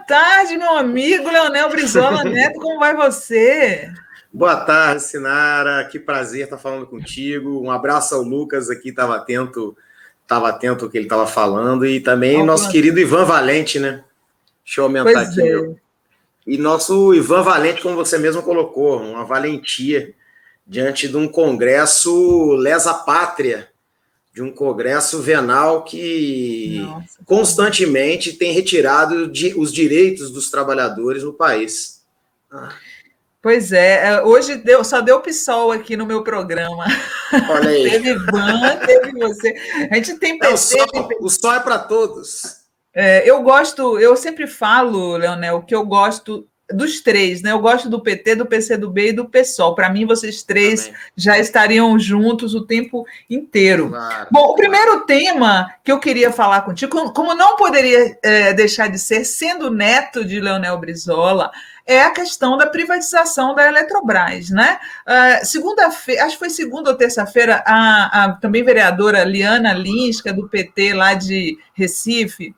tarde, meu amigo Leonel Brizola Neto, como vai você? Boa tarde, Sinara, que prazer estar falando contigo. Um abraço ao Lucas aqui, estava atento ao que ele estava falando, e também nosso querido Ivan Valente, né? Deixa eu aumentar Pois aqui, meu. E nosso Ivan Valente, como você mesmo colocou, uma valentia diante de um congresso lesa pátria, de um congresso venal que constantemente tem retirado os direitos dos trabalhadores no país. Pois hoje só deu PSOL aqui no meu programa. Olha aí. Teve Ivan, teve você. A gente tem PT. O sol é para todos. Eu sempre falo, Leonel, que eu gosto dos três, né? Eu gosto do PT, do PCdoB e do PSOL. Para mim, vocês três já estariam juntos o tempo inteiro. Claro. Bom, o primeiro tema que eu queria falar contigo, como não poderia deixar de ser, sendo neto de Leonel Brizola, é a questão da privatização da Eletrobras, né? Segunda-feira, acho que foi segunda ou terça-feira, a também vereadora Liana Lins, que é do PT lá de Recife,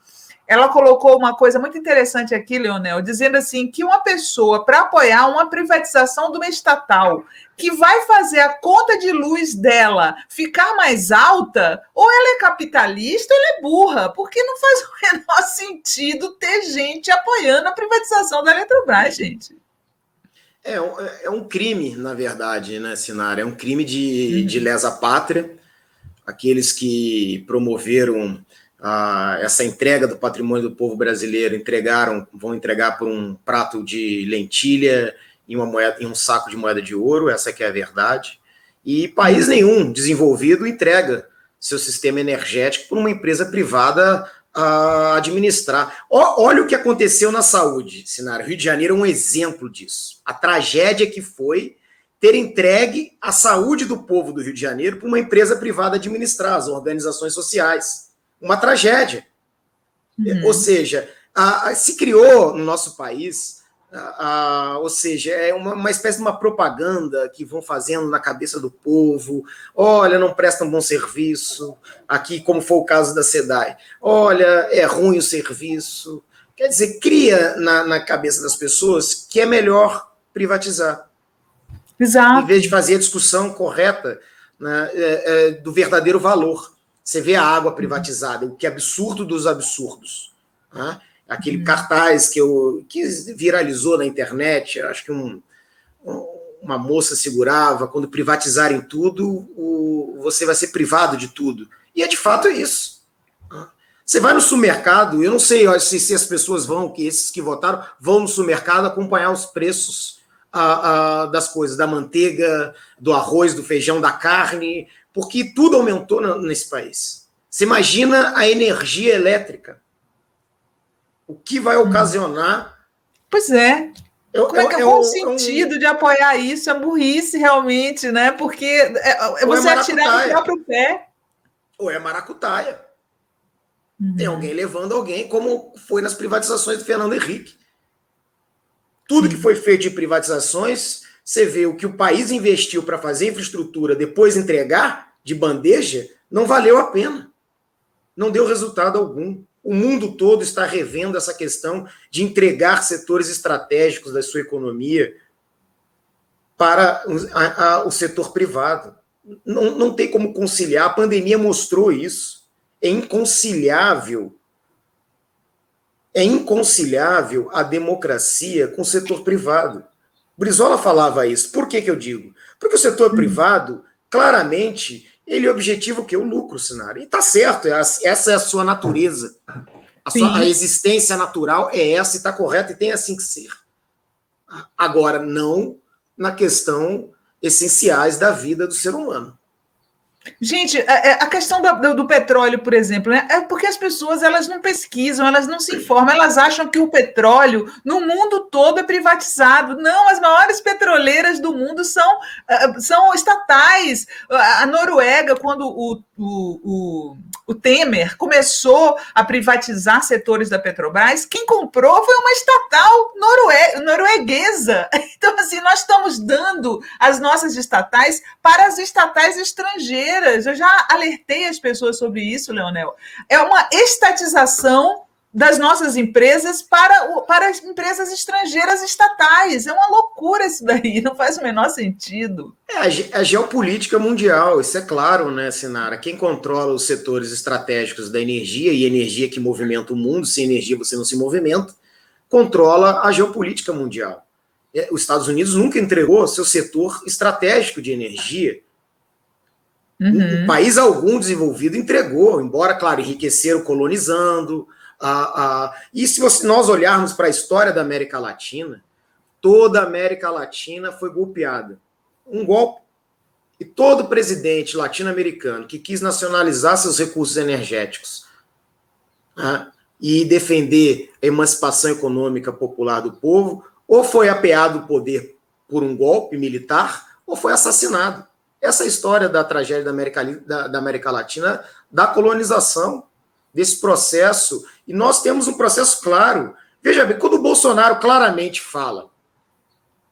ela colocou uma coisa muito interessante aqui, Leonel, dizendo assim que uma pessoa, para apoiar uma privatização de uma estatal que vai fazer a conta de luz dela ficar mais alta, ou ela é capitalista ou ela é burra, porque não faz o menor sentido ter gente apoiando a privatização da Eletrobras, gente. É um crime, na verdade, né, Sinara? É um crime de lesa pátria. Aqueles que promoveram essa entrega do patrimônio do povo brasileiro vão entregar por um prato de lentilha e um saco de moeda de ouro, essa que é a verdade. E país nenhum desenvolvido entrega seu sistema energético por uma empresa privada a administrar. Olha o que aconteceu na saúde, Sinara. Rio de Janeiro é um exemplo disso. A tragédia que foi ter entregue a saúde do povo do Rio de Janeiro para uma empresa privada administrar, as organizações sociais. Uma tragédia. Ou seja, se criou no nosso país, ou seja, é uma espécie de uma propaganda que vão fazendo na cabeça do povo. Olha, não prestam bom serviço. Aqui, como foi o caso da SEDAI. Olha, é ruim o serviço. Quer dizer, cria na cabeça das pessoas que é melhor privatizar. Exato. Em vez de fazer a discussão correta, né, do verdadeiro valor. Você vê a água privatizada, o que é absurdo dos absurdos. Né? Aquele cartaz que viralizou na internet, acho que uma moça segurava, quando privatizarem tudo, você vai ser privado de tudo. E de fato é isso. Você vai no supermercado, eu não sei se as pessoas esses que votaram, vão no supermercado acompanhar os preços das coisas, da manteiga, do arroz, do feijão, da carne, porque tudo aumentou nesse país. Você imagina a energia elétrica. O que vai ocasionar... Pois é. Qual o sentido de apoiar isso? É burrice, realmente, né? Porque você atirar no próprio pé. Ou é maracutaia. Tem alguém levando alguém, como foi nas privatizações do Fernando Henrique. Tudo que foi feito em privatizações, você vê o que o país investiu para fazer infraestrutura, depois entregar de bandeja, não valeu a pena. Não deu resultado algum. O mundo todo está revendo essa questão de entregar setores estratégicos da sua economia para o setor privado. Não tem como conciliar. A pandemia mostrou isso. É inconciliável a democracia com o setor privado. Brizola falava isso. Por que eu digo? Porque o setor privado, claramente, ele objetiva o quê? O lucro, Sinara. E está certo, essa é a sua natureza. A existência natural é essa, e está correta, e tem assim que ser. Agora, não na questão essenciais da vida do ser humano. Gente, a questão do petróleo, por exemplo, né, é porque as pessoas elas não pesquisam, elas não se informam, elas acham que o petróleo no mundo todo é privatizado. Não, as maiores petroleiras do mundo são estatais. A Noruega, quando o Temer começou a privatizar setores da Petrobras, quem comprou foi uma estatal norueguesa. Então, assim, nós estamos dando as nossas estatais para as estatais estrangeiras. Eu já alertei as pessoas sobre isso, Leonel. É uma estatização das nossas empresas para as empresas estrangeiras estatais. É uma loucura isso daí, não faz o menor sentido. A geopolítica mundial, isso é claro, né, Sinara? Quem controla os setores estratégicos da energia, e energia que movimenta o mundo, sem energia você não se movimenta, controla a geopolítica mundial. Os Estados Unidos nunca entregou seu setor estratégico de energia. Um país algum desenvolvido entregou, embora, claro, enriqueceram colonizando. E se nós olharmos para a história da América Latina, toda a América Latina foi golpeada. Um golpe. E todo presidente latino-americano que quis nacionalizar seus recursos energéticos e defender a emancipação econômica popular do povo, ou foi apeado do poder por um golpe militar, ou foi assassinado. Essa é a história da tragédia da América Latina, da colonização, desse processo. E nós temos um processo claro. Veja bem, quando o Bolsonaro claramente fala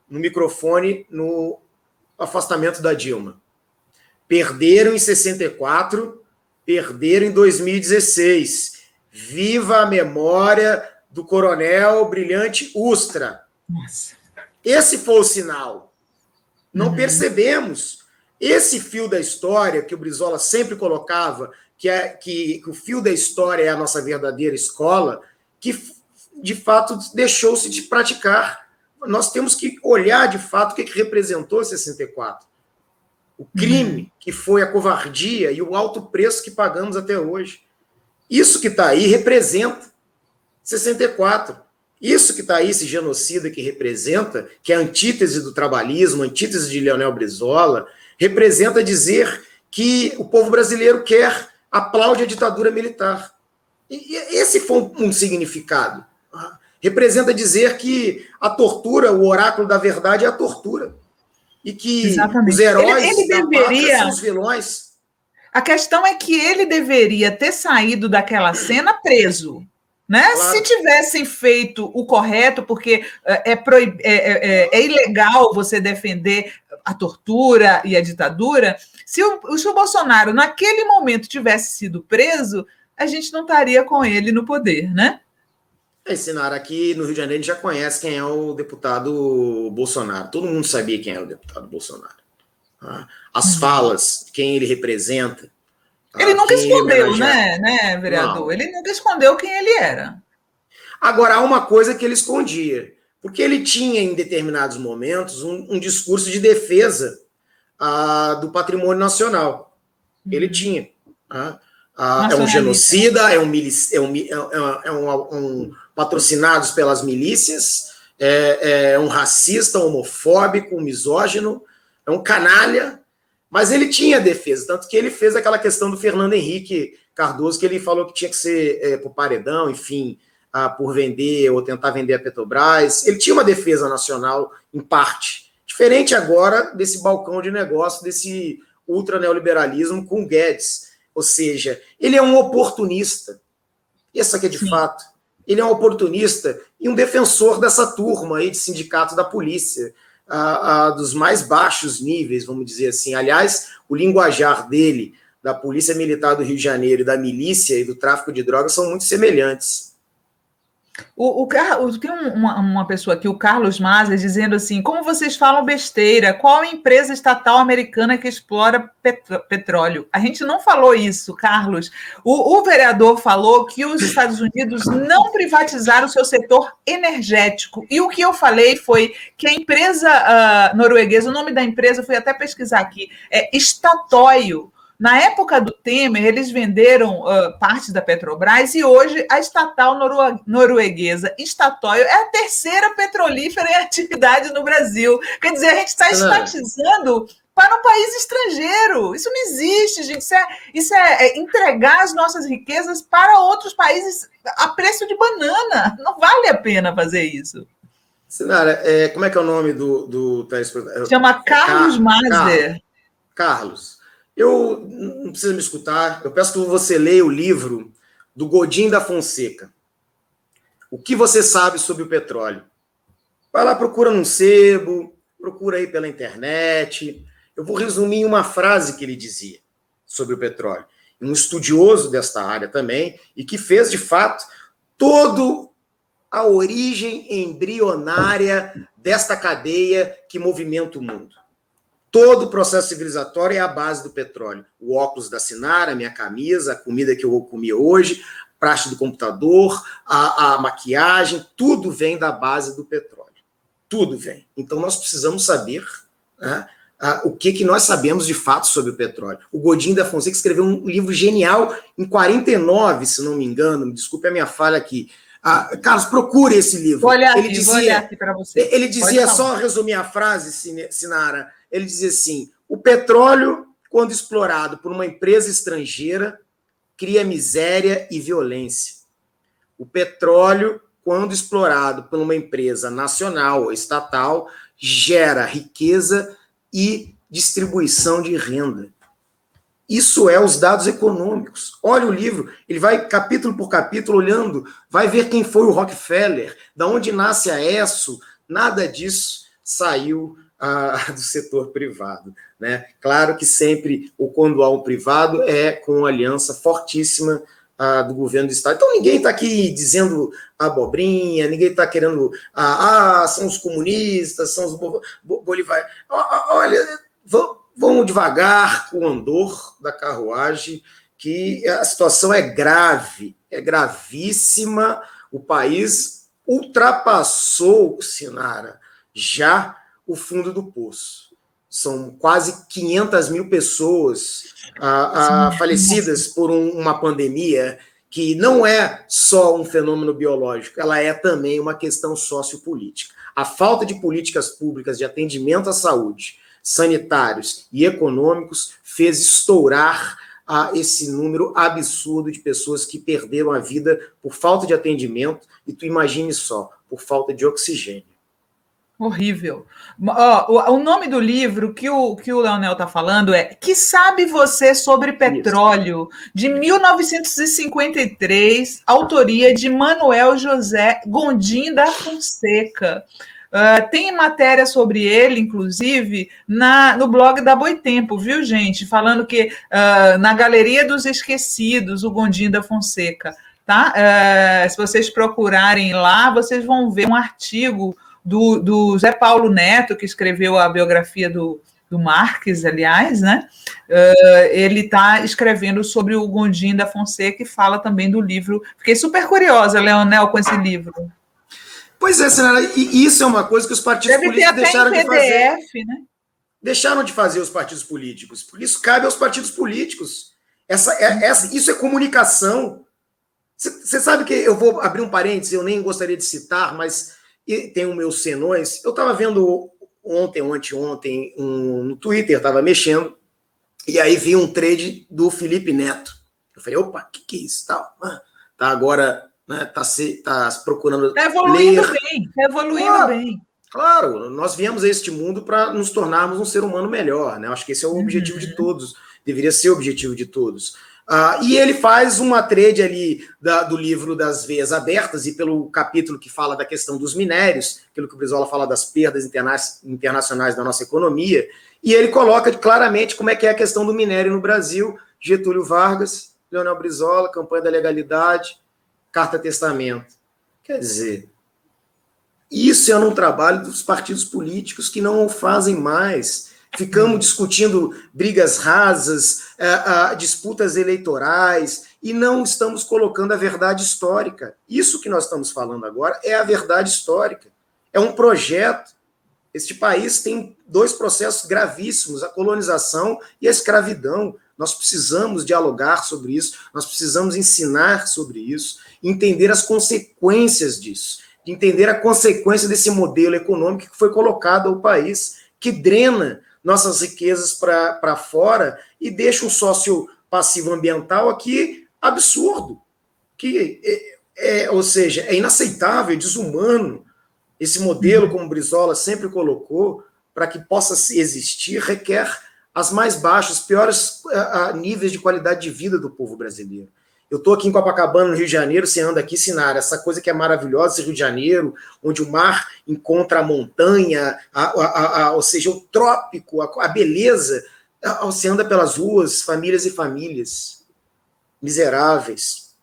no microfone, no afastamento da Dilma, perderam em 64, perderam em 2016. Viva a memória do coronel Brilhante Ustra. Nossa. Esse foi o sinal. Não percebemos. Esse fio da história que o Brizola sempre colocava, que o fio da história é a nossa verdadeira escola, que de fato deixou-se de praticar. Nós temos que olhar de fato o que representou 64. O crime que foi a covardia e o alto preço que pagamos até hoje. Isso que está aí representa 64. Isso que está aí, esse genocida que representa, que é a antítese do trabalhismo, a antítese de Leonel Brizola, representa dizer que o povo brasileiro aplaude a ditadura militar. E esse foi um significado. Representa dizer que a tortura, o oráculo da verdade é a tortura. E que Exatamente. Os heróis ele da deveria... pátria são os vilões. A questão é que ele deveria ter saído daquela cena né? Claro. Se tivessem feito o correto, porque é ilegal você defender a tortura e a ditadura, se o Bolsonaro, naquele momento, tivesse sido preso, a gente não estaria com ele no poder, né? Sinara, aqui no Rio de Janeiro a gente já conhece quem é o deputado Bolsonaro. Todo mundo sabia quem era o deputado Bolsonaro. As falas, quem ele representa. Ele nunca escondeu, né, vereador? Não. Ele nunca escondeu quem ele era. Agora, há uma coisa que ele escondia, porque ele tinha, em determinados momentos, um discurso de defesa do patrimônio nacional. Ele tinha. É um genocida, patrocinados pelas milícias, é um racista, homofóbico, misógino, é um canalha, mas ele tinha defesa, tanto que ele fez aquela questão do Fernando Henrique Cardoso, que ele falou que tinha que ser por paredão, enfim, por vender ou tentar vender a Petrobras. Ele tinha uma defesa nacional, em parte. Diferente agora desse balcão de negócio, desse ultra-neoliberalismo com o Guedes. Ou seja, ele é um oportunista. Essa que é de fato. Ele é um oportunista e um defensor dessa turma aí de sindicato da polícia, dos mais baixos níveis, vamos dizer assim. Aliás, o linguajar dele, da Polícia Militar do Rio de Janeiro, e da milícia e do tráfico de drogas são muito semelhantes. Tem uma pessoa aqui, o Carlos Maza, dizendo assim: como vocês falam besteira, qual a empresa estatal americana que explora petróleo? A gente não falou isso, Carlos. O vereador falou que os Estados Unidos não privatizaram o seu setor energético. E o que eu falei foi que a empresa norueguesa, o nome da empresa, fui até pesquisar aqui, é Statoil. Na época do Temer, eles venderam parte da Petrobras e hoje a estatal norueguesa Statoil é a terceira petrolífera em atividade no Brasil. Quer dizer, a gente está estatizando para um país estrangeiro. Isso não existe, gente. Isso é entregar as nossas riquezas para outros países a preço de banana. Não vale a pena fazer isso. Sinara, como é que é o nome do Chama Carlos Mazer. Carlos. Eu não precisa me escutar, eu peço que você leia o livro do Godinho da Fonseca. O que você sabe sobre o petróleo? Vai lá, procura num sebo, procura aí pela internet. Eu vou resumir em uma frase que ele dizia sobre o petróleo. Um estudioso desta área também, e que fez, de fato, toda a origem embrionária desta cadeia que movimenta o mundo. Todo o processo civilizatório é a base do petróleo. O óculos da Sinara, a minha camisa, a comida que eu vou comer hoje, praxe do computador, a maquiagem, tudo vem da base do petróleo. Tudo vem. Então, nós precisamos saber, né, o que nós sabemos de fato sobre o petróleo. O Godinho da Fonseca escreveu um livro genial em 49, se não me engano, me desculpe a minha falha aqui. Carlos, procure esse livro. Vou olhar aqui para você. Ele dizia, só resumir a frase, Sinara, ele dizia assim, o petróleo, quando explorado por uma empresa estrangeira, cria miséria e violência. O petróleo, quando explorado por uma empresa nacional ou estatal, gera riqueza e distribuição de renda. Isso é os dados econômicos. Olha o livro, ele vai capítulo por capítulo olhando, vai ver quem foi o Rockefeller, da onde nasce a ESSO, nada disso saiu do setor privado, né? Claro que sempre, ou quando há um privado, é com aliança fortíssima do governo do Estado. Então ninguém está aqui dizendo abobrinha, ninguém está querendo, são os comunistas, são os bolivarianos. Olha, vamos devagar com o andor da carruagem, que a situação é grave, é gravíssima. O país ultrapassou, Sinara, já o fundo do poço. São quase 500 mil pessoas falecidas por uma pandemia que não é só um fenômeno biológico, ela é também uma questão sociopolítica. A falta de políticas públicas de atendimento à saúde, sanitários e econômicos fez estourar esse número absurdo de pessoas que perderam a vida por falta de atendimento, e tu imagine só, por falta de oxigênio. Horrível. O nome do livro que o Leonel está falando é Que Sabe Você Sobre Petróleo, de 1953, autoria de Manuel José Gondim da Fonseca. Tem matéria sobre ele, inclusive, no blog da Boitempo, viu, gente? Falando que na Galeria dos Esquecidos, o Gondim da Fonseca. Tá? Se vocês procurarem lá, vocês vão ver um artigo do Zé Paulo Neto, que escreveu a biografia do Marques, aliás, né? Ele está escrevendo sobre o Gondim da Fonseca e fala também do livro. Fiquei super curiosa, Leonel, com esse livro. Pois é, Senhora, e isso é uma coisa que os partidos políticos deixaram de fazer. Né? Deixaram de fazer os partidos políticos. Por isso cabe aos partidos políticos. Isso é comunicação. Você sabe que eu vou abrir um parênteses, eu nem gostaria de citar, mas tem os meus senões. Eu estava vendo ontem ou anteontem no Twitter, estava mexendo, e aí vi um trade do Felipe Neto. Eu falei, opa, o que é isso? Tá agora, né, tá procurando. Está evoluindo bem, está evoluindo bem. Claro, nós viemos a este mundo para nos tornarmos um ser humano melhor, né? Acho que esse é o objetivo de todos, deveria ser o objetivo de todos. E ele faz uma trade ali do livro das Veias Abertas, e pelo capítulo que fala da questão dos minérios, aquilo que o Brizola fala das perdas internacionais da nossa economia, e ele coloca claramente como é que é a questão do minério no Brasil. Getúlio Vargas, Leonel Brizola, campanha da legalidade, carta-testamento. Quer dizer, isso é um trabalho dos partidos políticos que não o fazem mais. Ficamos discutindo brigas rasas, disputas eleitorais, e não estamos colocando a verdade histórica. Isso que nós estamos falando agora é a verdade histórica. É um projeto. Este país tem dois processos gravíssimos, a colonização e a escravidão. Nós precisamos dialogar sobre isso, nós precisamos ensinar sobre isso, entender as consequências disso, entender a consequência desse modelo econômico que foi colocado ao país, que drena nossas riquezas para fora e deixa um sócio passivo ambiental aqui absurdo, ou seja, é inaceitável, é desumano. Esse modelo, como o Brizola sempre colocou, para que possa existir, requer as mais baixas, piores níveis de qualidade de vida do povo brasileiro. Eu estou aqui em Copacabana, no Rio de Janeiro, você anda aqui, Sinara, essa coisa que é maravilhosa, esse Rio de Janeiro, onde o mar encontra a montanha, ou seja, o trópico, a beleza. Você anda pelas ruas, famílias e famílias, miseráveis,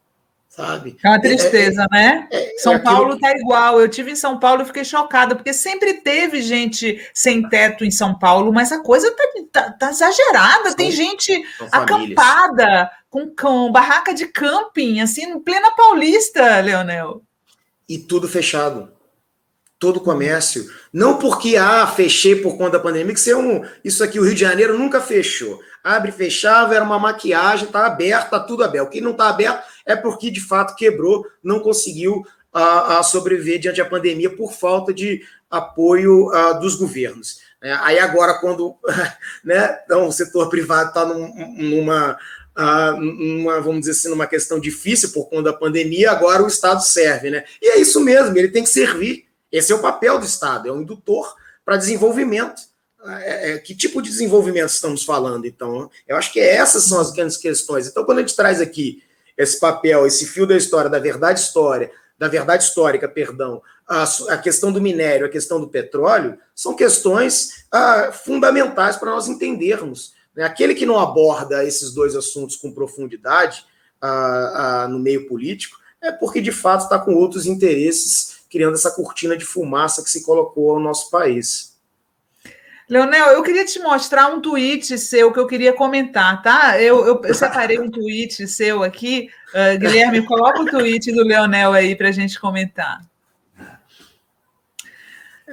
sabe? É uma tristeza, né? São Paulo Que... está igual. Eu tive em São Paulo e fiquei chocada, porque sempre teve gente sem teto em São Paulo, mas a coisa tá exagerada. Tem gente são famílias. acampada com barraca de camping, assim, em plena Paulista, Leonel. E tudo fechado. Todo o comércio. Não porque, fechei por conta da pandemia, que isso aqui, o Rio de Janeiro nunca fechou. Abre e fechava, era uma maquiagem, está aberto, está tudo aberto. O que não está aberto é porque, de fato, quebrou, não conseguiu sobreviver diante da pandemia por falta de apoio dos governos. Aí agora, quando né, então, o setor privado está numa, vamos dizer assim, numa questão difícil por conta da pandemia, agora o Estado serve. Né? E é isso mesmo, ele tem que servir. Esse é o papel do Estado, é um indutor para desenvolvimento. Que tipo de desenvolvimento estamos falando, então? Eu acho que essas são as grandes questões. Então, quando a gente traz aqui esse papel, esse fio da história, da verdade histórica, perdão, a questão do minério, a questão do petróleo, são questões fundamentais para nós entendermos. Né? Aquele que não aborda esses dois assuntos com profundidade no meio político é porque, de fato, está com outros interesses, criando essa cortina de fumaça que se colocou ao nosso país. Leonel, eu queria te mostrar um tweet seu que eu queria comentar, tá? Eu separei um tweet seu aqui. Guilherme, coloca o tweet do Leonel aí para a gente comentar.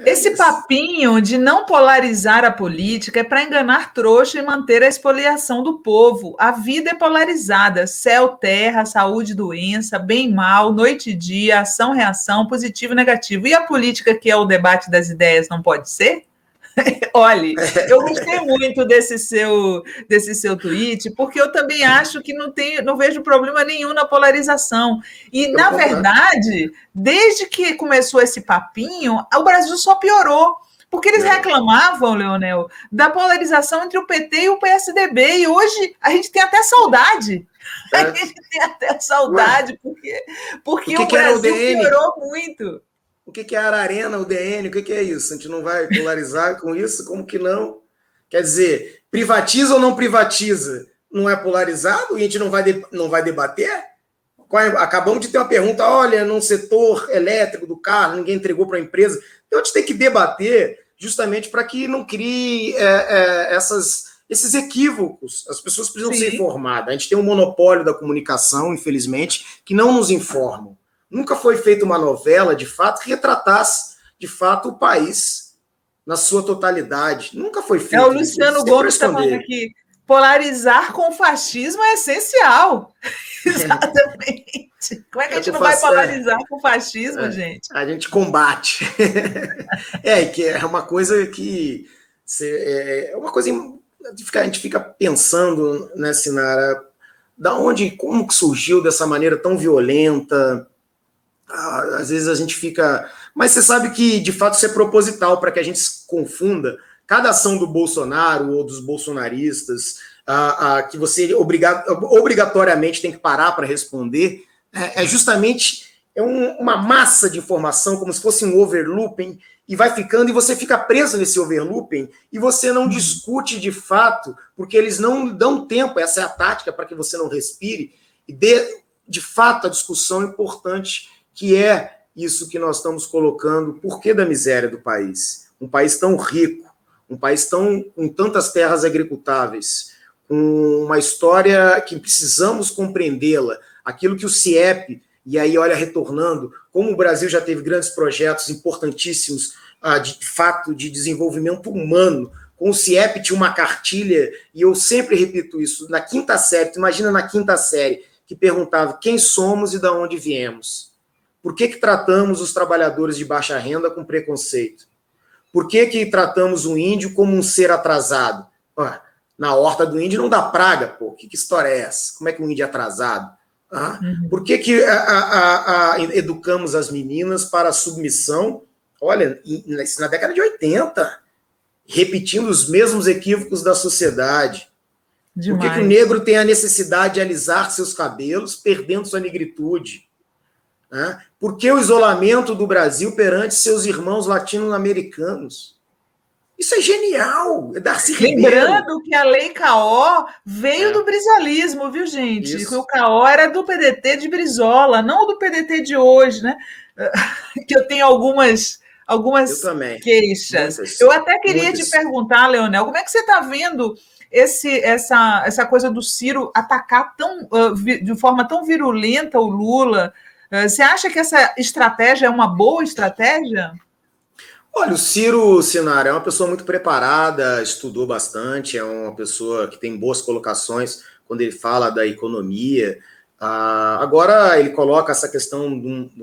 Esse papinho de não polarizar a política é para enganar trouxa e manter a expoliação do povo. A vida é polarizada: céu, terra, saúde, doença, bem, mal, noite e dia, ação, reação, positivo e negativo. E a política, que é o debate das ideias, não pode ser? Olha, eu gostei muito desse seu tweet, porque eu também acho que não vejo problema nenhum na polarização. E, na verdade, desde que começou esse papinho, o Brasil só piorou. Porque eles reclamavam, Leonel, da polarização entre o PT e o PSDB. E hoje a gente tem até saudade. A gente tem até saudade, porque o Brasil piorou muito. O que é a Ararena, o DN, o que é isso? A gente não vai polarizar com isso? Como que não? Quer dizer, privatiza ou não privatiza? Não é polarizado e a gente não vai debater? Acabamos de ter uma pergunta, olha, num setor elétrico do carro, ninguém entregou para a empresa. Então a gente tem que debater justamente para que não crie esses equívocos. As pessoas precisam ser informadas. A gente tem um monopólio da comunicação, infelizmente, que não nos informam. Nunca foi feita uma novela, de fato, que retratasse, de fato, o país na sua totalidade. Nunca foi feito. O Luciano Gomes está falando aqui, polarizar com o fascismo é essencial. Exatamente. Como é que a gente não vai polarizar com o fascismo, gente? A gente combate. Que é uma coisa que... É uma coisa... A gente fica pensando, né, Sinara, como que surgiu dessa maneira tão violenta. Às vezes a gente fica... Mas você sabe que, de fato, isso é proposital para que a gente se confunda. Cada ação do Bolsonaro ou dos bolsonaristas, que você obrigatoriamente tem que parar para responder, justamente uma massa de informação, como se fosse um overlooping, e vai ficando, e você fica preso nesse overlooping, e você não discute de fato, porque eles não dão tempo, essa é a tática para que você não respire, e dê, de fato, a discussão importante, que é isso que nós estamos colocando, o porquê da miséria do país. Um país tão rico, um país com tantas terras agricultáveis, com uma história que precisamos compreendê-la, aquilo que o CIEP, e aí, olha, retornando, como o Brasil já teve grandes projetos importantíssimos, de fato, de desenvolvimento humano, com o CIEP tinha uma cartilha, e eu sempre repito isso, na quinta série, imagina na quinta série, que perguntava quem somos e de onde viemos. Por que tratamos os trabalhadores de baixa renda com preconceito? Por que tratamos o índio como um ser atrasado? Na horta do índio não dá praga, pô. Que história é essa? Como é que um índio é atrasado? Por que educamos as meninas para a submissão? Olha, na década de 80, repetindo os mesmos equívocos da sociedade. Demais. Por que o negro tem a necessidade de alisar seus cabelos, perdendo sua negritude? Por que o isolamento do Brasil perante seus irmãos latino-americanos? Isso é genial. É Darcy Lembrando que a Lei Caó veio do brizolismo, viu, gente? Isso. Que o Caó era do PDT de Brizola, não do PDT de hoje, né? Que eu tenho algumas queixas. Muitas, eu até queria muitas. te perguntar, Leonel, como é que você está vendo essa coisa do Ciro atacar de forma tão virulenta o Lula? Você acha que essa estratégia é uma boa estratégia? Olha, o Ciro, Sinara, é uma pessoa muito preparada, estudou bastante, é uma pessoa que tem boas colocações quando ele fala da economia. Agora ele coloca essa questão de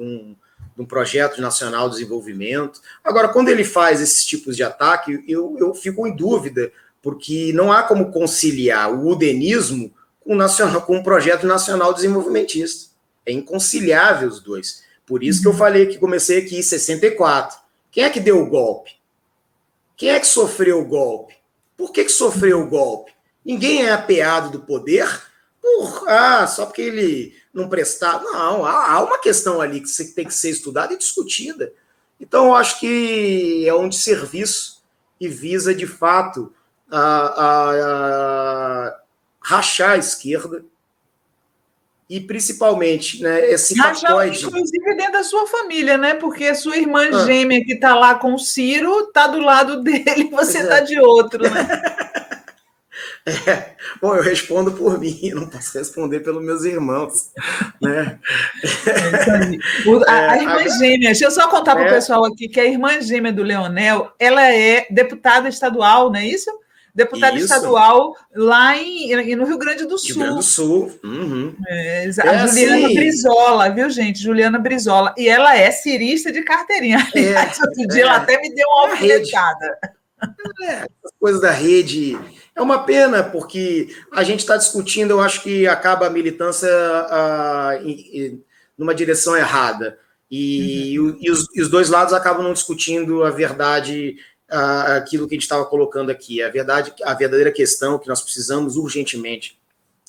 um projeto nacional de desenvolvimento. Agora, quando ele faz esses tipos de ataque, eu fico em dúvida, porque não há como conciliar o udenismo com um projeto nacional desenvolvimentista. É inconciliável os dois. Por isso que eu falei que comecei aqui em 64. Quem é que deu o golpe? Quem é que sofreu o golpe? Por que sofreu o golpe? Ninguém é apeado do poder só porque ele não prestava. Não, há uma questão ali que tem que ser estudada e discutida. Então, eu acho que é um desserviço e visa, de fato, rachar a esquerda. E principalmente, né, esse pacote... Inclusive dentro da sua família, né? Porque a sua irmã gêmea que está lá com o Ciro está do lado dele e você está de outro, né? Bom, eu respondo por mim, não posso responder pelos meus irmãos, né? A irmã gêmea, deixa eu só contar para o pessoal aqui que a irmã gêmea do Leonel, ela é deputada estadual, não é isso? Deputada estadual lá no Rio Grande do Sul. Rio Grande do Sul. Uhum. A Juliana Brizola, viu, gente? Juliana Brizola. E ela é cirista de carteirinha. Aliás, outro dia ela até me deu uma alfinetada. As coisas da rede. É uma pena, porque a gente está discutindo, eu acho que acaba a militância numa direção errada. E os dois lados acabam não discutindo a verdade, aquilo que a gente estava colocando aqui. A verdadeira questão que nós precisamos urgentemente.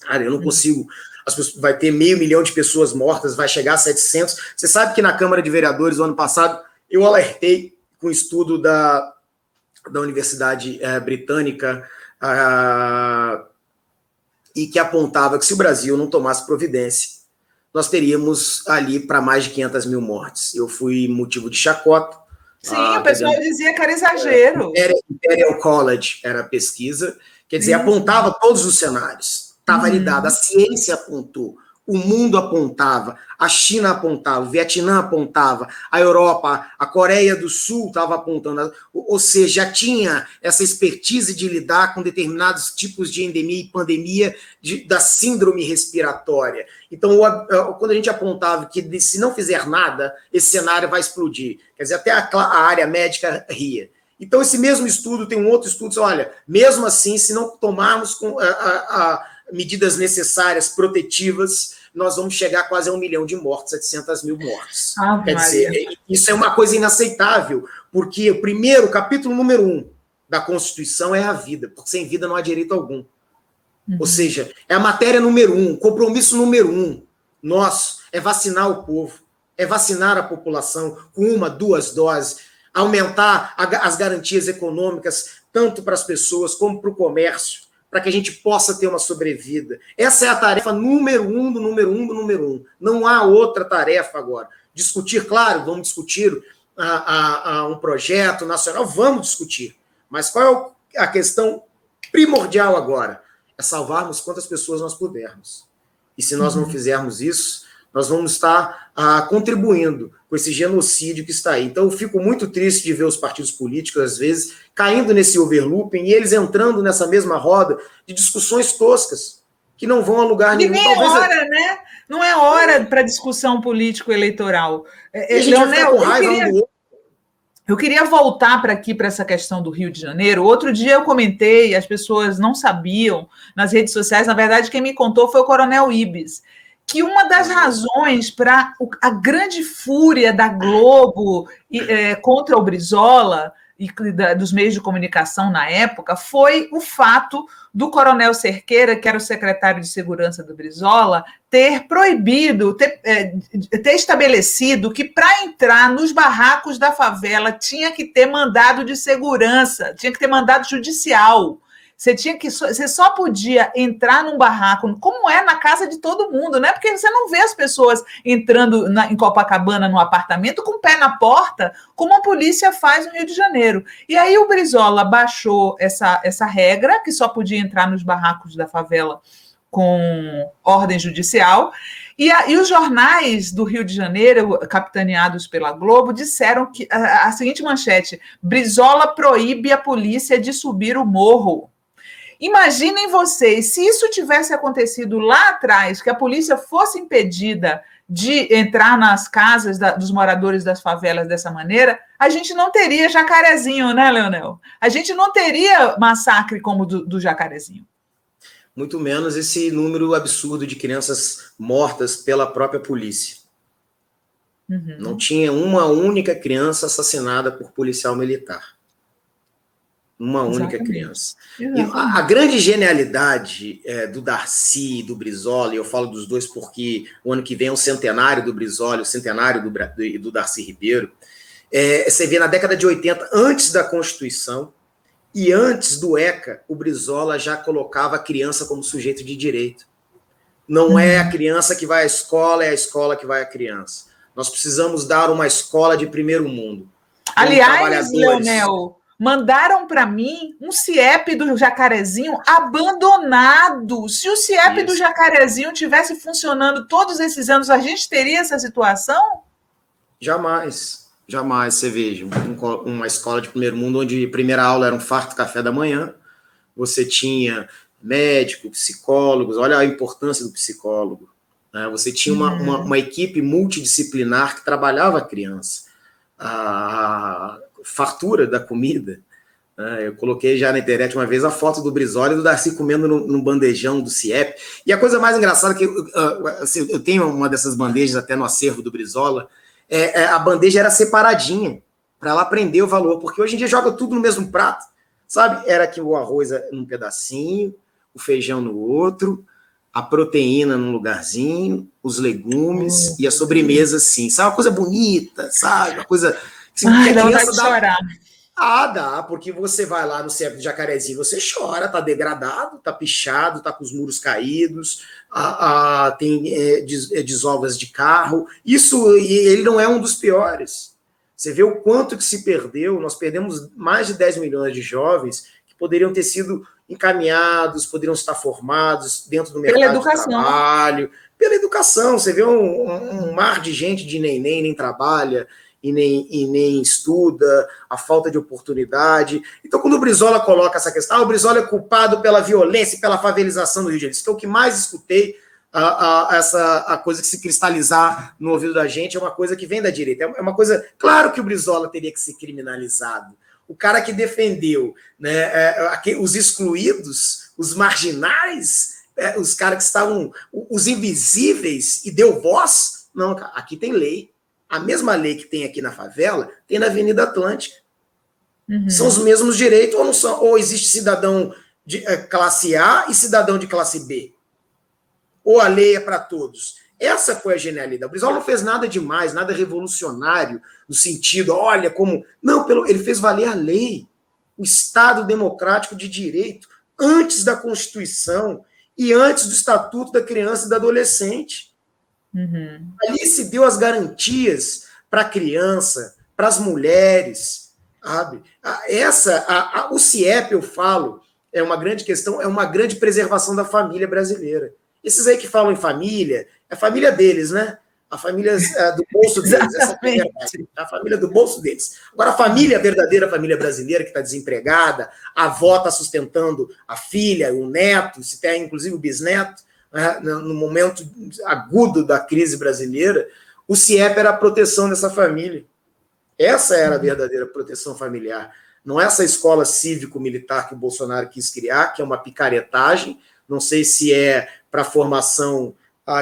Cara, eu não consigo... vai ter 500 mil de pessoas mortas, vai chegar a 700. Você sabe que na Câmara de Vereadores, o ano passado, eu alertei com o estudo da Universidade Britânica e que apontava que se o Brasil não tomasse providência, nós teríamos ali para mais de 500 mil mortes. Eu fui motivo de chacota. Sim, o pessoal dizia que era exagero. Imperial College era a pesquisa, quer dizer, apontava todos os cenários. Estava validado, a ciência apontou, o mundo apontava, a China apontava, o Vietnã apontava, a Europa, a Coreia do Sul estava apontando, ou seja, já tinha essa expertise de lidar com determinados tipos de endemia e pandemia da síndrome respiratória. Então, quando a gente apontava que se não fizer nada, esse cenário vai explodir. Quer dizer, até a área médica ria. Então, esse mesmo estudo, tem um outro estudo, olha, mesmo assim, se não tomarmos medidas necessárias, protetivas, nós vamos chegar quase a 1 milhão de mortes, 700 mil mortes. Quer dizer, isso é uma coisa inaceitável, porque o capítulo número 1 da Constituição é a vida, porque sem vida não há direito algum. Ou seja, é a matéria número 1, compromisso número 1 nosso, é vacinar o povo, é vacinar a população com 1, 2 doses, aumentar as garantias econômicas, tanto para as pessoas como para o comércio, para que a gente possa ter uma sobrevida. Essa é a tarefa número 1 do número 1 do número 1. Não há outra tarefa agora. Discutir, claro, vamos discutir um projeto nacional, vamos discutir. Mas qual é a questão primordial agora? É salvarmos quantas pessoas nós pudermos. E se nós não fizermos isso, nós vamos estar contribuindo com esse genocídio que está aí. Então, eu fico muito triste de ver os partidos políticos, às vezes, caindo nesse overlooping e eles entrando nessa mesma roda de discussões toscas, que não vão a lugar nenhum. Nem é hora, né? Não é hora para discussão político-eleitoral. E a gente vai ficar com raiva um do outro. Eu queria voltar para essa questão do Rio de Janeiro. Outro dia eu comentei, as pessoas não sabiam nas redes sociais, na verdade, quem me contou foi o Coronel Ibis, que uma das razões para a grande fúria da Globo contra o Brizola e dos meios de comunicação na época foi o fato do coronel Cerqueira, que era o secretário de Segurança do Brizola, ter proibido, ter estabelecido que para entrar nos barracos da favela tinha que ter mandado de segurança, tinha que ter mandado judicial. Você só podia entrar num barraco, como é na casa de todo mundo, né? Porque você não vê as pessoas entrando em Copacabana, no apartamento, com o pé na porta, como a polícia faz no Rio de Janeiro. E aí o Brizola baixou essa regra, que só podia entrar nos barracos da favela com ordem judicial, e os jornais do Rio de Janeiro, capitaneados pela Globo, disseram que a seguinte manchete: Brizola proíbe a polícia de subir o morro. Imaginem vocês, se isso tivesse acontecido lá atrás, que a polícia fosse impedida de entrar nas casas dos moradores das favelas dessa maneira, a gente não teria Jacarezinho, né, Leonel? A gente não teria massacre como do Jacarezinho. Muito menos esse número absurdo de crianças mortas pela própria polícia. Uhum. Não tinha uma única criança assassinada por policial militar. Uma única criança. E a grande genialidade do Darcy e do Brizola, e eu falo dos dois porque o ano que vem é o centenário do Brizola, o centenário do Darcy Ribeiro, você vê na década de 80, antes da Constituição e antes do ECA, o Brizola já colocava a criança como sujeito de direito. Não é a criança que vai à escola, é a escola que vai à criança. Nós precisamos dar uma escola de primeiro mundo. Aliás, Leonel, mandaram para mim um CIEP do Jacarezinho abandonado. Se o CIEP do Jacarezinho tivesse funcionando todos esses anos, a gente teria essa situação? Jamais. Jamais. Você veja, uma escola de primeiro mundo onde a primeira aula era um farto café da manhã, você tinha médico, psicólogos, olha a importância do psicólogo, né? Você tinha uma equipe multidisciplinar que trabalhava a criança. A fartura da comida. Eu coloquei já na internet uma vez a foto do Brizola e do Darcy comendo num bandejão do CIEP. E a coisa mais engraçada é que eu tenho uma dessas bandejas até no acervo do Brizola, a bandeja era separadinha, para ela aprender o valor, porque hoje em dia joga tudo no mesmo prato, sabe? Era que o arroz num pedacinho, o feijão no outro, a proteína num lugarzinho, os legumes e a sobremesa assim, sabe? Uma coisa bonita, sabe? Uma coisa... Assim, ai, dá vontade de chorar. Dá, porque você vai lá no CIEP do Jacarezinho, você chora, tá degradado, tá pichado, tá com os muros caídos, tem desovas de carro. Isso, ele não é um dos piores. Você vê o quanto que se perdeu, nós perdemos mais de 10 milhões de jovens que poderiam ter sido encaminhados, poderiam estar formados dentro do mercado de trabalho, pela educação. Você vê um mar de gente de nem trabalha, e nem estuda, a falta de oportunidade. Então, quando o Brizola coloca essa questão, o Brizola é culpado pela violência e pela favelização do Rio de Janeiro. Isso que é o que mais escutei, a coisa que se cristalizar no ouvido da gente, é uma coisa que vem da direita. É uma coisa... Claro que o Brizola teria que ser criminalizado. O cara que defendeu, né, os excluídos, os marginais, os caras que estavam... Os invisíveis, e deu voz. Não, aqui tem lei. A mesma lei que tem aqui na favela, tem na Avenida Atlântica. Uhum. São os mesmos direitos ou não são? Ou existe cidadão de classe A e cidadão de classe B? Ou a lei é para todos? Essa foi a genialidade. O Brizola não fez nada demais, nada revolucionário, no sentido, olha como... Não, ele fez valer a lei, o Estado democrático de direito, antes da Constituição e antes do Estatuto da Criança e do Adolescente. Uhum. Ali se deu as garantias para a criança, para as mulheres, sabe? O CIEP, eu falo, é uma grande questão, é uma grande preservação da família brasileira. Esses aí que falam em família, é a família deles, né? A família do bolso deles. Essa é a família do bolso deles. Agora, a verdadeira família brasileira que está desempregada, a avó está sustentando a filha, o neto, se tem inclusive o bisneto, no momento agudo da crise brasileira, o CIEP era a proteção dessa família. Essa era a verdadeira proteção familiar. Não é essa escola cívico-militar que o Bolsonaro quis criar, que é uma picaretagem, não sei se é para formação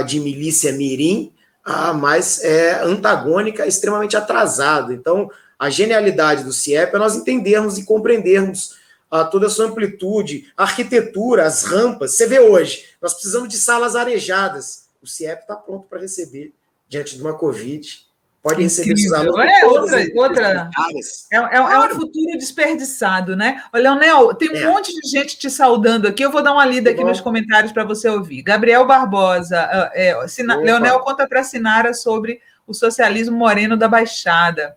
de milícia mirim, mas é antagônica, extremamente atrasada. Então, A genialidade do CIEP é nós entendermos e compreendermos toda a sua amplitude, a arquitetura, as rampas. Você vê hoje, nós precisamos de salas arejadas. O CIEP está pronto para receber diante de uma Covid. Pode receber esses alunos. É um futuro desperdiçado, né? Leonel, tem um monte de gente te saudando aqui. Eu vou dar uma lida aqui nos comentários para você ouvir. Gabriel Barbosa, Leonel conta para a Sinara sobre o socialismo moreno da Baixada.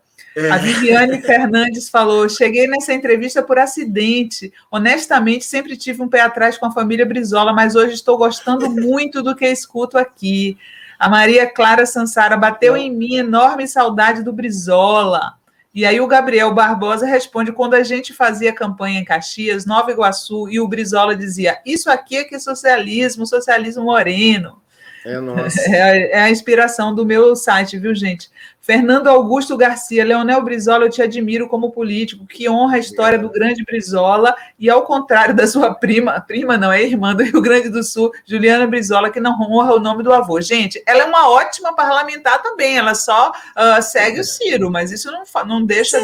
A Viviane Fernandes falou: cheguei nessa entrevista por acidente. Honestamente, sempre tive um pé atrás com a família Brizola, mas hoje estou gostando muito do que escuto aqui. A Maria Clara Sansara bateu em mim enorme saudade do Brizola. E aí o Gabriel Barbosa responde: quando a gente fazia campanha em Caxias, Nova Iguaçu, e o Brizola dizia: isso aqui é que é socialismo, socialismo moreno. É a inspiração do meu site, viu, gente? Fernando Augusto Garcia, Leonel Brizola, eu te admiro como político, que honra a história do grande Brizola, e ao contrário da sua prima não, é irmã do Rio Grande do Sul, Juliana Brizola, que não honra o nome do avô. Gente, ela é uma ótima parlamentar também, ela só segue o Ciro, mas isso não deixa,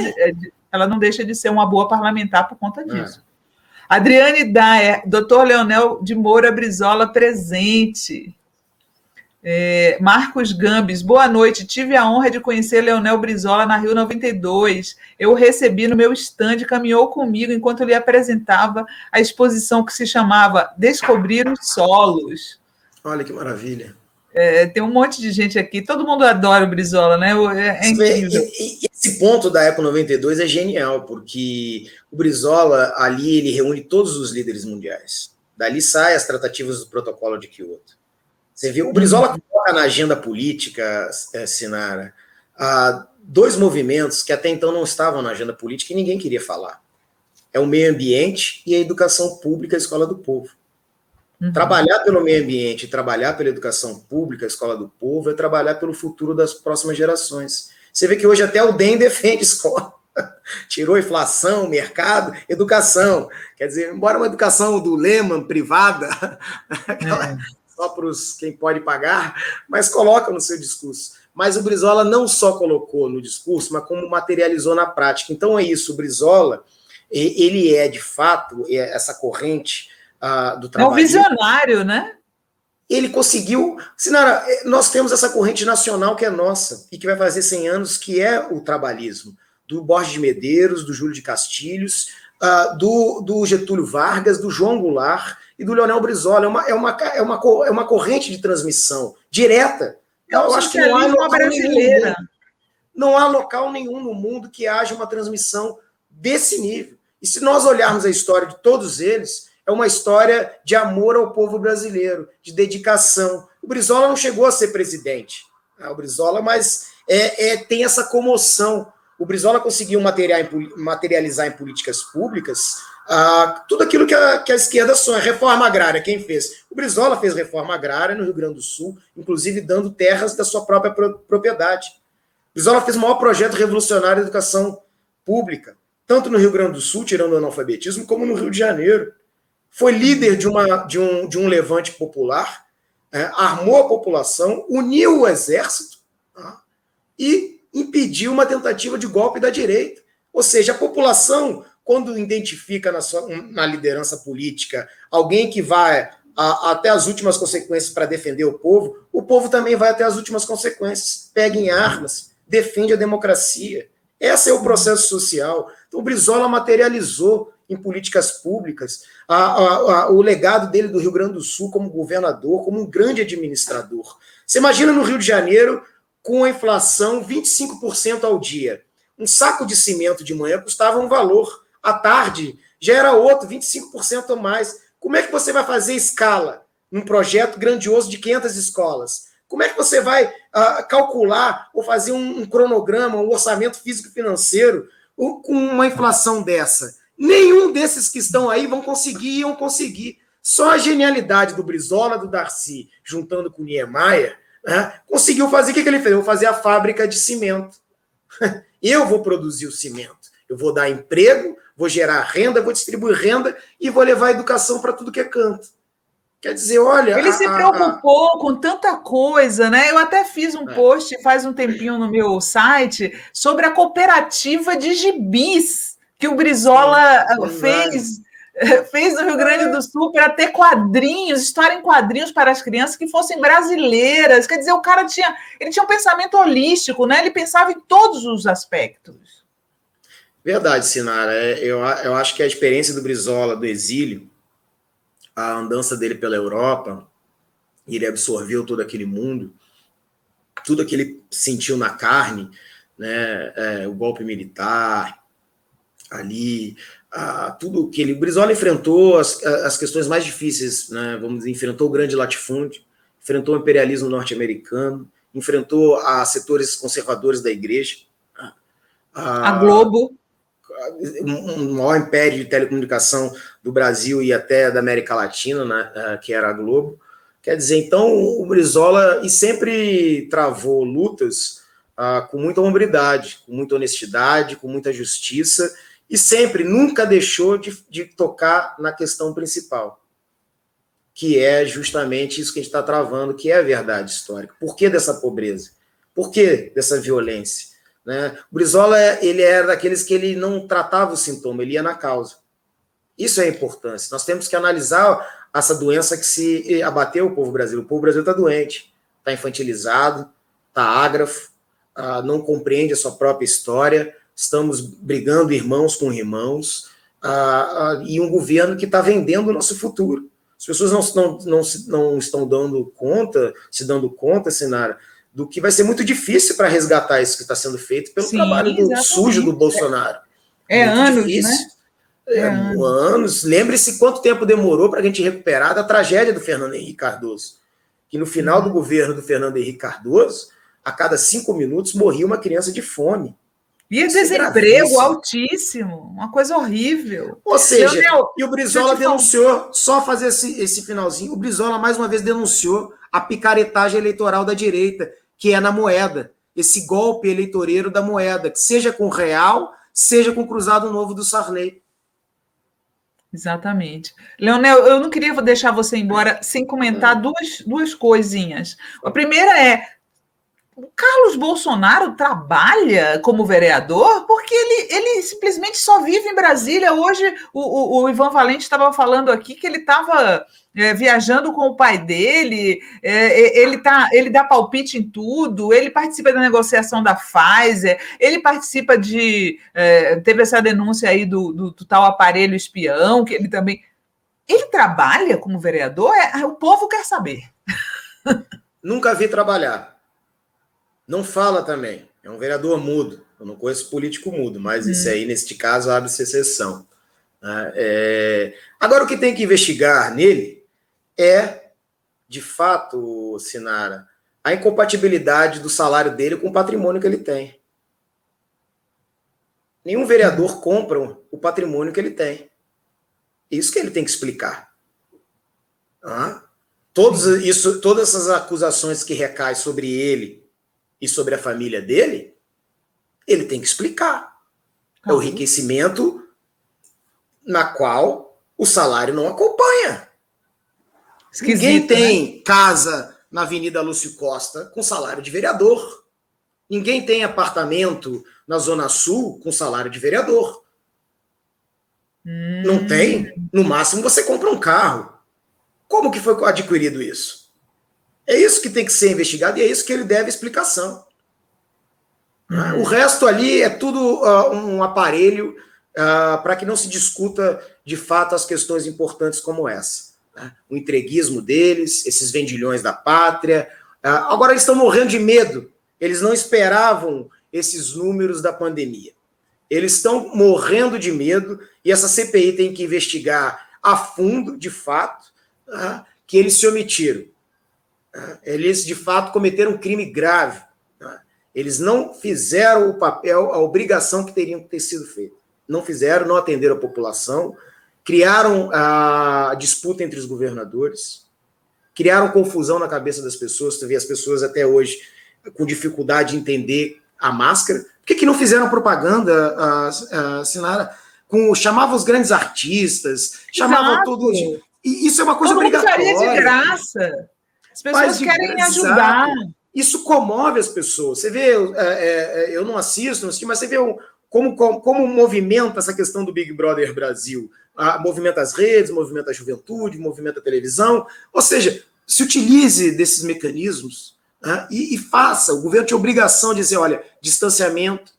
ela não deixa de ser uma boa parlamentar por conta disso. Adriane Daer, doutor Leonel de Moura Brizola presente. Marcos Gambis, boa noite, tive a honra de conhecer Leonel Brizola na Rio 92, eu o recebi no meu stand, caminhou comigo enquanto lhe apresentava a exposição que se chamava Descobrir os Solos. Olha que maravilha. Tem um monte de gente aqui, todo mundo adora o Brizola, né? É incrível. E esse ponto da Expo 92 é genial, porque o Brizola, ali, ele reúne todos os líderes mundiais. Dali saem as tratativas do protocolo de Kyoto. Você viu, o Brizola coloca na agenda política, Sinara, dois movimentos que até então não estavam na agenda política e ninguém queria falar. É o meio ambiente e a educação pública, a escola do povo. Trabalhar pelo meio ambiente, trabalhar pela educação pública, a escola do povo, é trabalhar pelo futuro das próximas gerações. Você vê que hoje até o DEM defende escola. Tirou inflação, mercado, educação. Quer dizer, embora uma educação do Lehman, privada, só para quem pode pagar, mas coloca no seu discurso. Mas o Brizola não só colocou no discurso, mas como materializou na prática. Então é isso, o Brizola, ele é, de fato, essa corrente do trabalho. É um visionário, né? Ele conseguiu... Sinara, nós temos essa corrente nacional que é nossa, e que vai fazer 100 anos, que é o trabalhismo. Do Borges de Medeiros, do Júlio de Castilhos, do Getúlio Vargas, do João Goulart e do Leonel Brizola. É uma corrente de transmissão direta. Eu acho que não há local brasileira. Não há local nenhum no mundo que haja uma transmissão desse nível. E se nós olharmos a história de todos eles, é uma história de amor ao povo brasileiro, de dedicação. O Brizola não chegou a ser presidente, o Brizola, mas tem essa comoção. O Brizola conseguiu materializar em políticas públicas tudo aquilo que a esquerda sonha. Reforma agrária, quem fez? O Brizola fez reforma agrária no Rio Grande do Sul, inclusive dando terras da sua própria propriedade. O Brizola fez o maior projeto revolucionário de educação pública, tanto no Rio Grande do Sul, tirando o analfabetismo, como no Rio de Janeiro. Foi líder de um levante popular, armou a população, uniu o exército e impediu uma tentativa de golpe da direita. Ou seja, a população, quando identifica na liderança política alguém que vai até as últimas consequências para defender o povo também vai até as últimas consequências. Pega em armas, defende a democracia. Esse é o processo social. Então, o Brizola materializou em políticas públicas o legado dele do Rio Grande do Sul como governador, como um grande administrador. Você imagina no Rio de Janeiro, com a inflação 25% ao dia. Um saco de cimento de manhã custava um valor. À tarde já era outro, 25% a mais. Como é que você vai fazer escala num projeto grandioso de 500 escolas? Como é que você vai calcular ou fazer um cronograma, um orçamento físico-financeiro com uma inflação dessa? Nenhum desses que estão aí iam conseguir. Só a genialidade do Brizola, do Darcy, juntando com o Niemeyer, conseguiu fazer. O que ele fez? Eu vou fazer a fábrica de cimento. Eu vou produzir o cimento. Eu vou dar emprego, vou gerar renda, vou distribuir renda e vou levar a educação para tudo que é canto. Quer dizer, olha... Ele se preocupou com tanta coisa, né? Eu até fiz um post faz um tempinho no meu site sobre a cooperativa de gibis que o Brizola fez no Rio Grande do Sul para ter quadrinhos, história em quadrinhos para as crianças que fossem brasileiras. Quer dizer, o cara tinha um pensamento holístico, né? Ele pensava em todos os aspectos. Verdade, Sinara. Eu acho que a experiência do Brizola, do exílio, a andança dele pela Europa, ele absorveu todo aquele mundo, tudo que ele sentiu na carne, né, o golpe militar, ali, tudo que ele... O Brizola enfrentou as questões mais difíceis, né, vamos dizer, enfrentou o grande latifúndio, enfrentou o imperialismo norte-americano, enfrentou setores conservadores da igreja, a Globo, um maior império de telecomunicação do Brasil e até da América Latina, né, que era a Globo. Quer dizer, então, o Brizola e sempre travou lutas com muita hombridade, com muita honestidade, com muita justiça, e sempre, nunca deixou de tocar na questão principal, que é justamente isso que a gente está travando, que é a verdade histórica. Por que dessa pobreza? Por que dessa violência? Né? O Brizola, ele era daqueles que ele não tratava o sintoma, ele ia na causa. Isso é a importância. Nós temos que analisar essa doença que se abateu o povo brasileiro. O povo brasileiro está doente, está infantilizado, está ágrafo, não compreende a sua própria história, estamos brigando irmãos com irmãos, e um governo que está vendendo o nosso futuro. As pessoas não estão se dando conta, Sinara, do que vai ser muito difícil para resgatar isso que está sendo feito pelo trabalho sujo do Bolsonaro. É anos, difícil, né? Anos. Lembre-se quanto tempo demorou para a gente recuperar da tragédia do Fernando Henrique Cardoso. Que no final do governo do Fernando Henrique Cardoso, a cada 5 minutos morria uma criança de fome. E desemprego altíssimo, uma coisa horrível. Ou seja, e o Brizola denunciou, só fazer esse finalzinho, o Brizola mais uma vez denunciou a picaretagem eleitoral da direita, que é na moeda, esse golpe eleitoreiro da moeda, seja com o real, seja com o cruzado novo do Sarney. Exatamente. Leonel, eu não queria deixar você embora sem comentar duas coisinhas. A primeira é, o Carlos Bolsonaro trabalha como vereador porque ele simplesmente só vive em Brasília. Hoje o Ivan Valente estava falando aqui que ele estava viajando com o pai dele, ele dá palpite em tudo, ele participa da negociação da Pfizer, ele participa teve essa denúncia aí do tal aparelho espião, que ele também... Ele trabalha como vereador? O povo quer saber. Nunca vi trabalhar. Não fala também. É um vereador mudo. Eu não conheço político mudo, mas isso aí, neste caso, abre-se exceção. Agora, o que tem que investigar nele é, de fato, Sinara, a incompatibilidade do salário dele com o patrimônio que ele tem. Nenhum vereador compra o patrimônio que ele tem. Isso que ele tem que explicar. Todas essas acusações que recaem sobre ele e sobre a família dele, ele tem que explicar. É o enriquecimento na qual o salário não acompanha. Esquisito, ninguém tem casa na Avenida Lúcio Costa com salário de vereador. Ninguém tem apartamento na Zona Sul com salário de vereador. Não tem. No máximo você compra um carro. Como que foi adquirido isso? É isso que tem que ser investigado e é isso que ele deve explicação. O resto ali é tudo um aparelho para que não se discuta de fato as questões importantes como essa. O entreguismo deles, esses vendilhões da pátria. Agora eles estão morrendo de medo. Eles não esperavam esses números da pandemia. Eles estão morrendo de medo e essa CPI tem que investigar a fundo, de fato, que eles se omitiram. Eles, de fato, cometeram um crime grave. Eles não fizeram o papel, a obrigação que teriam que ter sido feita. Não fizeram, não atenderam a população, criaram a disputa entre os governadores, criaram confusão na cabeça das pessoas. Tu vê as pessoas até hoje com dificuldade de entender a máscara. Por que não fizeram propaganda, Sinara? Chamavam os grandes artistas, chamavam tudo E isso é uma coisa todo mundo obrigatória. faria de graça. As pessoas querem ajudar. Isso comove as pessoas. Você vê, eu não assisto, mas você vê como movimenta essa questão do Big Brother Brasil. Movimenta as redes, movimenta a juventude, movimenta a televisão. Ou seja, se utilize desses mecanismos, né, e faça. O governo tinha obrigação de dizer, olha, distanciamento.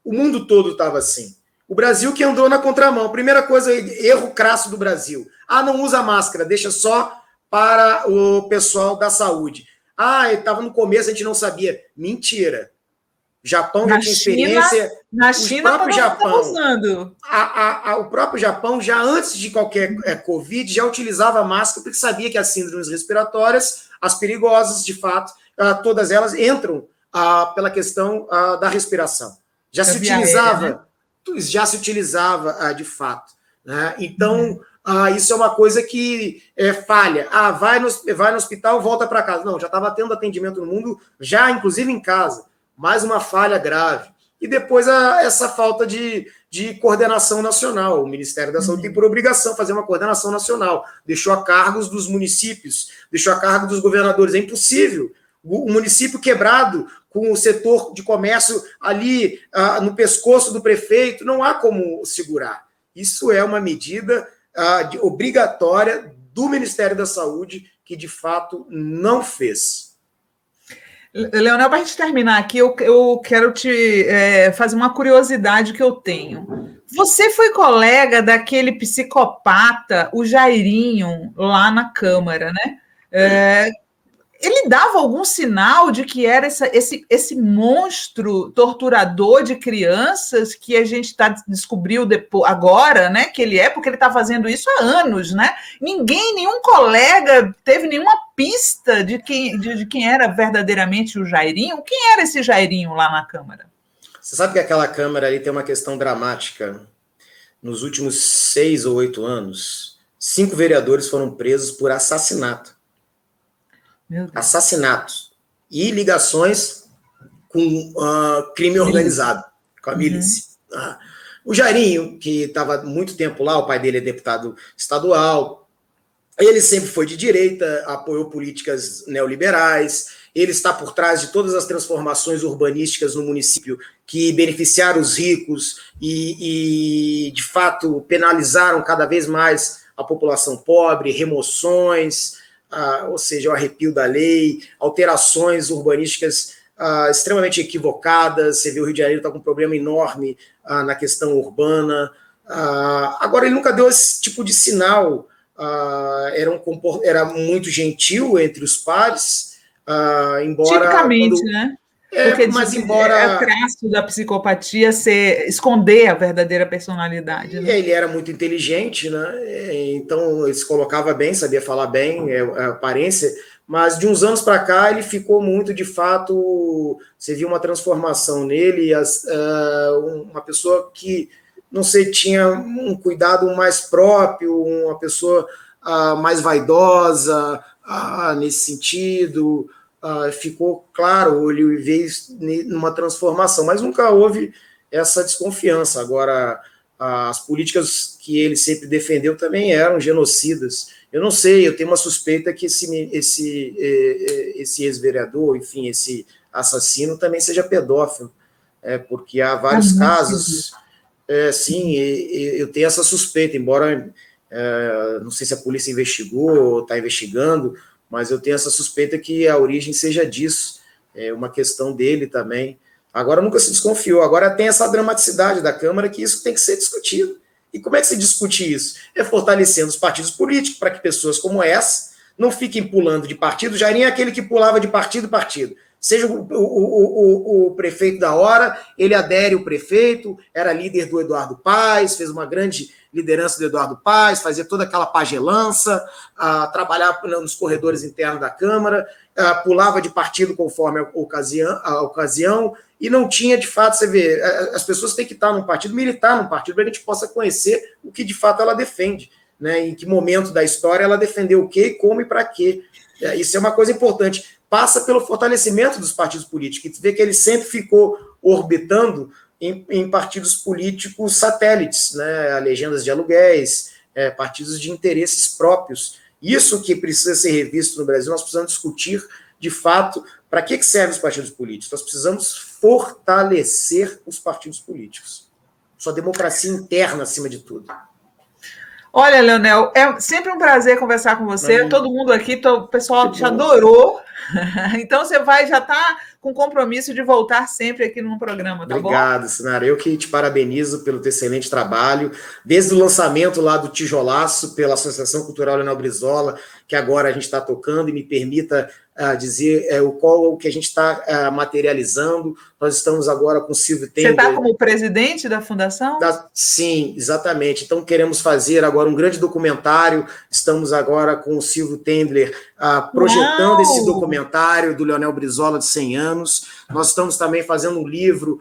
O mundo todo estava assim. O Brasil que andou na contramão. Primeira coisa, erro crasso do Brasil. Não usa máscara, deixa só para o pessoal da saúde. Estava no começo, a gente não sabia. Mentira. Japão já tinha experiência. Na China, todo mundo estava usando. O próprio Japão, já antes de qualquer Covid, já utilizava máscara, porque sabia que as síndromes respiratórias, as perigosas, de fato, todas elas entram pela questão da respiração. Já se utilizava, de fato. Né? Então, isso é uma coisa que falha. Vai no hospital, volta para casa. Não, já estava tendo atendimento no mundo, já inclusive em casa. Mais uma falha grave. E depois essa falta de coordenação nacional. O Ministério da Saúde tem por obrigação fazer uma coordenação nacional. Deixou a cargos dos municípios, deixou a cargo dos governadores. É impossível. O município quebrado, com o setor de comércio ali no pescoço do prefeito, não há como segurar. Isso é uma medida obrigatória do Ministério da Saúde, que de fato não fez. Leonel, para a gente terminar aqui, eu quero te fazer uma curiosidade que eu tenho. Você foi colega daquele psicopata, o Jairinho, lá na Câmara, né? Ele dava algum sinal de que era esse monstro torturador de crianças que a gente descobriu agora, né? Que ele porque ele está fazendo isso há anos, né? Nenhum colega teve nenhuma pista de quem era verdadeiramente o Jairinho. Quem era esse Jairinho lá na Câmara? Você sabe que aquela Câmara ali tem uma questão dramática. Nos últimos 6 ou 8 anos, 5 vereadores foram presos por assassinato. Assassinatos e ligações com crime organizado, com a milícia. O Jairinho, que estava muito tempo lá, o pai dele é deputado estadual, ele sempre foi de direita, apoiou políticas neoliberais, ele está por trás de todas as transformações urbanísticas no município que beneficiaram os ricos e de fato, penalizaram cada vez mais a população pobre, remoções, ou seja, o arrepio da lei, alterações urbanísticas extremamente equivocadas. Você vê o Rio de Janeiro está com um problema enorme na questão urbana. Agora, ele nunca deu esse tipo de sinal. Era muito gentil entre os pares, embora... Tipicamente, né? Porque mas embora é traço da psicopatia esconder a verdadeira personalidade. Né? Ele era muito inteligente, né? Então ele se colocava bem, sabia falar bem, a aparência, mas de uns anos para cá ele ficou muito, de fato, você viu uma transformação nele, uma pessoa que, não sei, tinha um cuidado mais próprio, uma pessoa mais vaidosa nesse sentido. Ficou claro, ele veio numa transformação, mas nunca houve essa desconfiança. Agora, as políticas que ele sempre defendeu também eram genocidas. Eu não sei, eu tenho uma suspeita que esse ex-vereador, enfim, esse assassino também seja pedófilo, porque há vários casos. Sim, eu tenho essa suspeita, embora não sei se a polícia investigou ou está investigando, mas eu tenho essa suspeita que a origem seja disso, uma questão dele também. Agora nunca se desconfiou, agora tem essa dramaticidade da Câmara que isso tem que ser discutido. E como é que se discute isso? Fortalecendo os partidos políticos para que pessoas como essa não fiquem pulando de partido. Jairinho é aquele que pulava de partido em partido. Seja o prefeito da hora, ele adere o prefeito, era líder do Eduardo Paes, fez uma grande liderança do Eduardo Paes, fazia toda aquela pagelança, trabalhava nos corredores internos da Câmara, pulava de partido conforme a ocasião, e não tinha, de fato, você vê, as pessoas têm que estar num partido, militar num partido, para a gente possa conhecer o que, de fato, ela defende, né? Em que momento da história ela defendeu o quê, como e para quê. Isso é uma coisa importante. Passa pelo fortalecimento dos partidos políticos. Você vê que ele sempre ficou orbitando em partidos políticos satélites, né? Legendas de aluguéis, partidos de interesses próprios. Isso que precisa ser revisto no Brasil, nós precisamos discutir, de fato, para que servem os partidos políticos. Nós precisamos fortalecer os partidos políticos. Sua democracia interna, acima de tudo. Olha, Leonel, é sempre um prazer conversar com você. Todo mundo aqui, o pessoal te adorou. Então você já está com compromisso de voltar sempre aqui no programa, tá bom? Obrigado, Sinara. Eu que te parabenizo pelo teu excelente trabalho. Desde o lançamento lá do Tijolaço pela Associação Cultural Leonel Brizola, que agora a gente está tocando, e me permita dizer o que a gente está materializando. Nós estamos agora com o Silvio Tender. Você está como presidente da fundação? Sim, exatamente. Então queremos fazer agora um grande documentário. Estamos agora com o Silvio Tendler projetando esse documentário do Leonel Brizola de 100 anos. Nós estamos também fazendo um livro,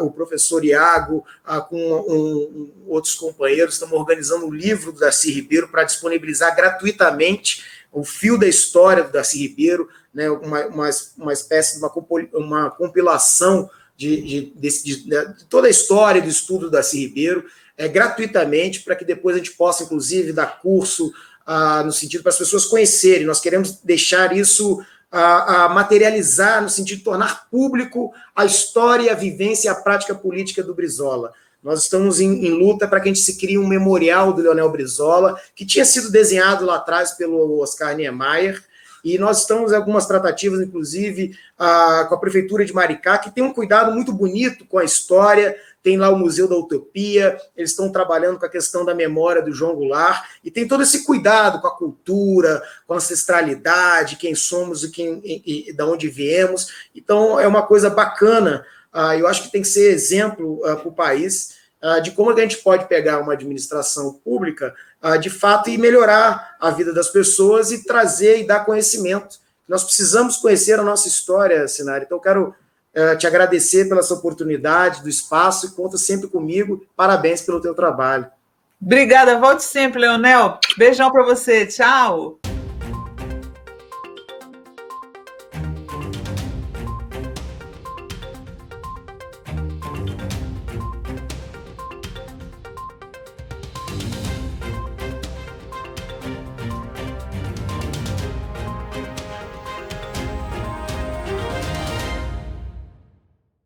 o professor Iago, com outros companheiros, estamos organizando um livro do Darcy Ribeiro para disponibilizar gratuitamente o fio da história do Darcy Ribeiro, né, uma espécie de uma compilação de toda a história do estudo do Darcy Ribeiro, gratuitamente, para que depois a gente possa, inclusive, dar curso no sentido para as pessoas conhecerem. Nós queremos deixar isso materializar, no sentido de tornar público a história, a vivência e a prática política do Brizola. Nós estamos em luta para que a gente se crie um memorial do Leonel Brizola, que tinha sido desenhado lá atrás pelo Oscar Niemeyer, e nós estamos em algumas tratativas, inclusive, com a Prefeitura de Maricá, que tem um cuidado muito bonito com a história. Tem lá o Museu da Utopia, eles estão trabalhando com a questão da memória do João Goulart, e tem todo esse cuidado com a cultura, com a ancestralidade, quem somos e de onde viemos. Então, é uma coisa bacana. Eu acho que tem que ser exemplo para o país de como a gente pode pegar uma administração pública, de fato, e melhorar a vida das pessoas e trazer e dar conhecimento. Nós precisamos conhecer a nossa história, Sinara. Então, eu quero te agradecer pela essa oportunidade, do espaço, e conta sempre comigo. Parabéns pelo teu trabalho. Obrigada, volte sempre, Leonel. Beijão para você. Tchau.